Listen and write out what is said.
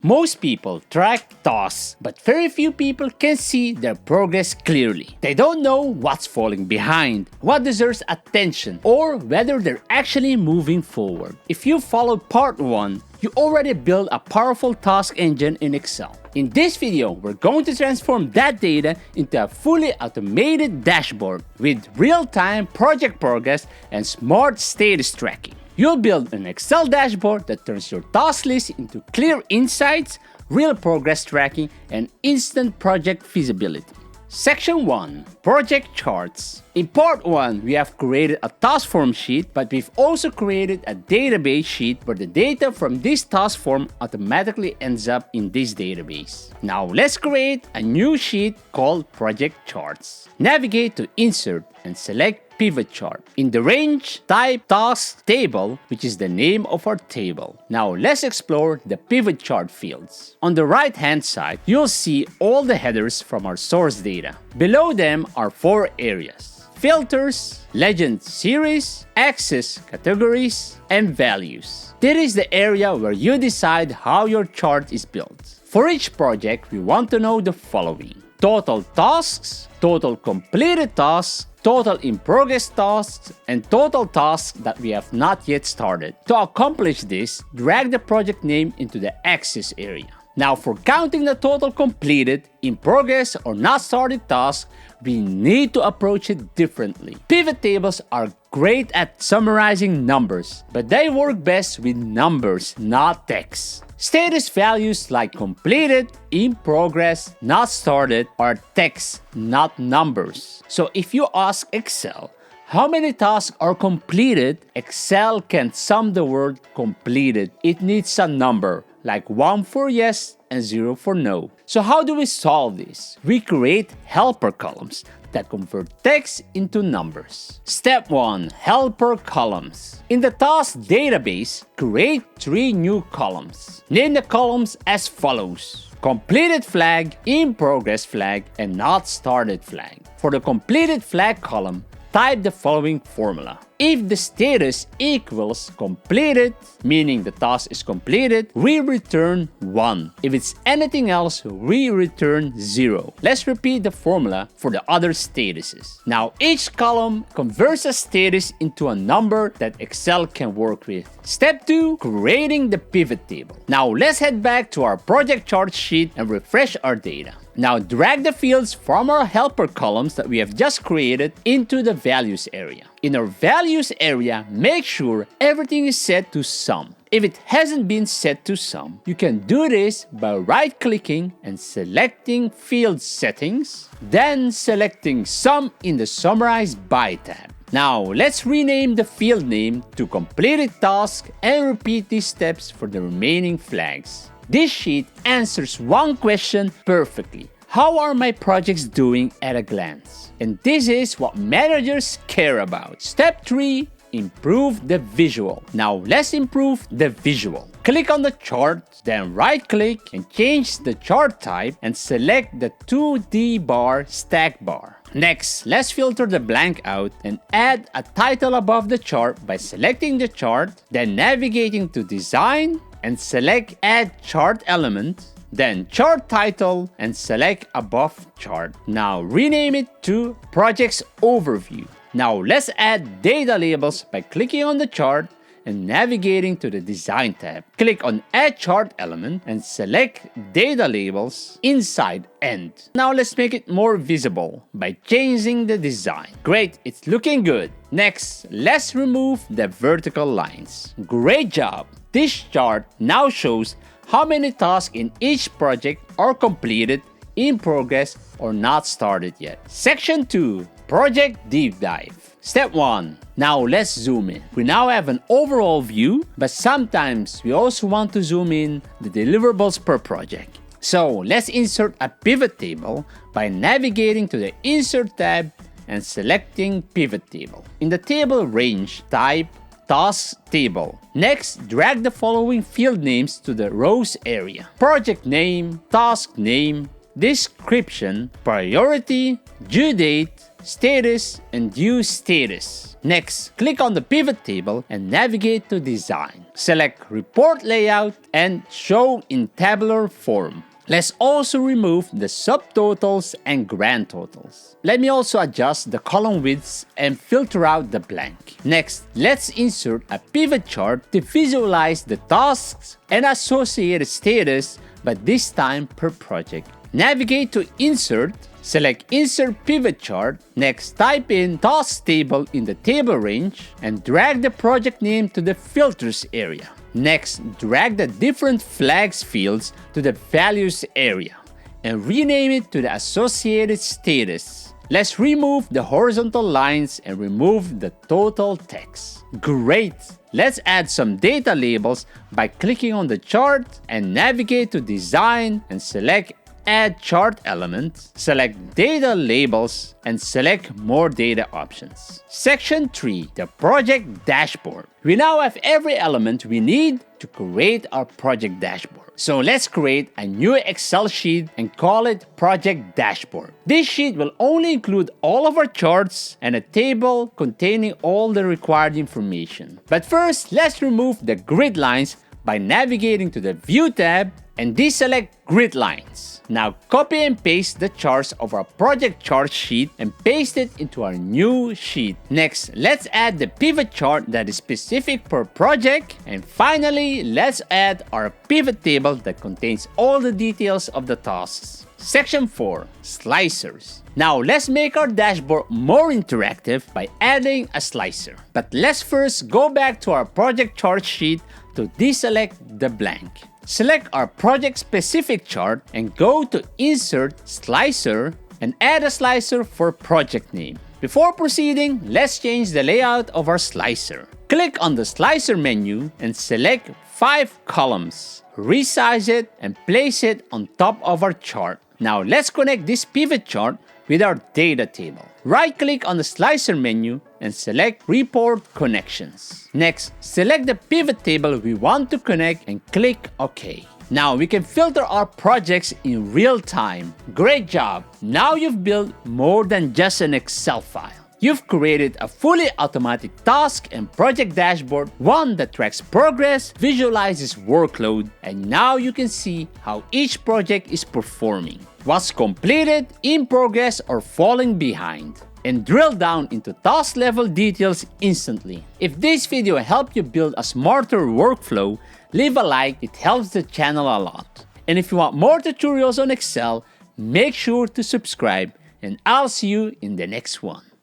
Most people track tasks, but very few people can see their progress clearly. They don't know what's falling behind, what deserves attention, or whether they're actually moving forward. If you followed part 1, you already built a powerful task engine in Excel. In this video, we're going to transform that data into a fully automated dashboard with real-time project progress and smart status tracking. You'll build an Excel dashboard that turns your task list into clear insights, real progress tracking, and instant project feasibility. Section 1. Project Charts. In part 1, we have created a task form sheet, but we've also created a database sheet where the data from this task form automatically ends up in this database. Now let's create a new sheet called Project Charts. Navigate to Insert and select Pivot Chart. In the range, type Task Table, which is the name of our table. Now let's explore the Pivot Chart fields. On the right hand side, you'll see all the headers from our source data. Below them are 4 areas: Filters, Legend Series, Axis Categories, and Values. This is the area where you decide how your chart is built. For each project, we want to know the following: total tasks, total completed tasks, total in progress tasks, and total tasks that we have not yet started. To accomplish this, drag the project name into the Axis area. Now for counting the total completed, in progress, or not started tasks, we need to approach it differently. Pivot tables are great at summarizing numbers, but they work best with numbers, not text. Status values like completed, in progress, not started are text, not numbers. So if you ask Excel, how many tasks are completed, Excel can sum the word completed. It needs a number, like 1 for yes and 0 for no. So how do we solve this? We create helper columns that convert text into numbers. Step 1. Helper columns. In the task database, create 3 new columns. Name the columns as follows: completed flag, in progress flag, and not started flag. For the completed flag column, type the following formula. If the status equals completed, meaning the task is completed, we return 1. If it's anything else, we return 0. Let's repeat the formula for the other statuses. Now each column converts a status into a number that Excel can work with. Step 2. Creating the pivot table. Now let's head back to our project chart sheet and refresh our data. Now drag the fields from our helper columns that we have just created into the values area. In our values area, make sure everything is set to sum. If it hasn't been set to sum, you can do this by right-clicking and selecting Field Settings, then selecting Sum in the Summarize By tab. Now let's rename the field name to Completed Task and repeat these steps for the remaining flags. This sheet answers one question perfectly: how are my projects doing at a glance? And this is what managers care about. Step 3. Improve the visual. Now let's improve the visual. Click on the chart, then right-click and change the chart type and select the 2D bar stack bar. Next, let's filter the blank out and add a title above the chart by selecting the chart, then navigating to Design and select Add Chart Element, then Chart Title and select Above Chart. Now rename it to Projects Overview. Now let's add data labels by clicking on the chart and navigating to the Design tab. Click on Add Chart Element and select Data Labels inside End. Now let's make it more visible by changing the design. Great, it's looking good. Next, let's remove the vertical lines. Great job! This chart now shows how many tasks in each project are completed, in progress, or not started yet. Section 2. Project Deep Dive. Step 1. Now let's zoom in. We now have an overall view, but sometimes we also want to zoom in the deliverables per project. So let's insert a pivot table by navigating to the Insert tab and selecting Pivot Table. In the table range, type Task Table. Next, drag the following field names to the rows area: project name, task name, description, priority, due date, Status, and View Status. Next, click on the pivot table and navigate to Design. Select Report Layout and Show in Tabular Form. Let's also remove the subtotals and grand totals. Let me also adjust the column widths and filter out the blank. Next, let's insert a pivot chart to visualize the tasks and associated status, but this time per project. Navigate to Insert, select Insert Pivot Chart. Next, type in Task Table in the table range and drag the project name to the Filters area. Next, drag the different flags fields to the Values area and rename it to the associated status. Let's remove the horizontal lines and remove the total text. Great! Let's add some data labels by clicking on the chart and navigate to Design and select Add Chart Element, select Data Labels, and select More Data Options. Section 3, the Project Dashboard. We now have every element we need to create our project dashboard. So let's create a new Excel sheet and call it Project Dashboard. This sheet will only include all of our charts and a table containing all the required information. But first, let's remove the grid lines by navigating to the View tab and deselect Grid Lines. Now copy and paste the charts of our project chart sheet and paste it into our new sheet. Next, let's add the pivot chart that is specific per project. And finally, let's add our pivot table that contains all the details of the tasks. Section 4, Slicers. Now let's make our dashboard more interactive by adding a slicer. But let's first go back to our project chart sheet to deselect the blank. Select our project-specific chart and go to Insert Slicer and add a slicer for project name. Before proceeding, let's change the layout of our slicer. Click on the Slicer menu and select 5 columns. Resize it and place it on top of our chart. Now let's connect this pivot chart with our data table. Right-click on the Slicer menu and select Report Connections. Next, select the pivot table we want to connect and click OK. Now we can filter our projects in real time. Great job! Now you've built more than just an Excel file. You've created a fully automatic task and project dashboard, one that tracks progress, visualizes workload, and now you can see how each project is performing, what's completed, in progress, or falling behind, and drill down into task level details instantly. If this video helped you build a smarter workflow, leave a like, it helps the channel a lot. And if you want more tutorials on Excel, make sure to subscribe, and I'll see you in the next one.